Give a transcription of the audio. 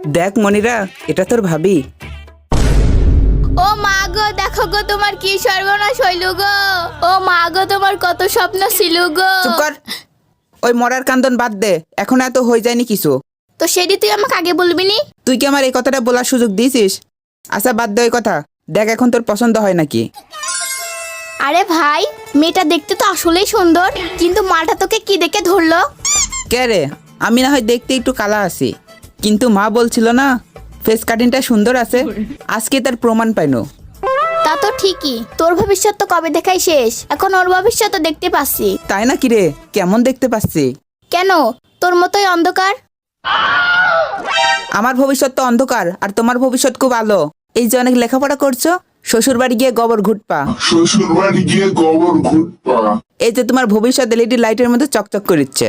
দেখ মনিরা, এটা তোর ভাবি। ও মা গো, দেখো গো তোমার কি সর্বনাশ হইল গো। ও মা গো, তোমার কত স্বপ্ন ছিল গো। চুপ কর, ওই মরার কান্দন বাদ দে, এখন এত হয়ে যায়নি কিছু। তো সেটি তুই আমাকে আগে বলবি নি? তুই কি আমার এই কথাটা বলার সুযোগ দিয়েছিস? আচ্ছা বাদ দে ওই কথা, দেখ এখন তোর পছন্দ হয় নাকি। আরে ভাই, মেয়েটা দেখতে তো আসলেই সুন্দর, কিন্তু মাটা তোকে কি দেখে ধরলো? কে রে? আমি না হয় দেখতে একটু কালা আছি, কিন্তু মা বলছিল না ফেস কাটিংটা সুন্দর আছে, আজকে তার প্রমাণ পাইনো। তা তো ঠিকই, তোর ভবিষ্যৎ তো কবে দেখাই শেষ, এখন ওর ভবিষ্যৎ তো দেখতে পাচ্ছি। তাই না কি রে? কেমন দেখতে পাচ্ছি? কেন, তোর মতোই অন্ধকার। আমার ভবিষ্যৎ তো অন্ধকার, আর তোমার ভবিষ্যৎ খুব আলো। এই যে অনেক লেখাপড়া করছো, শ্বশুর বাড়ি গিয়ে গোবর ঘুটপা। এই যে তোমার ভবিষ্যৎ এলইডি লাইটের মধ্যে চকচক করিচ্ছে।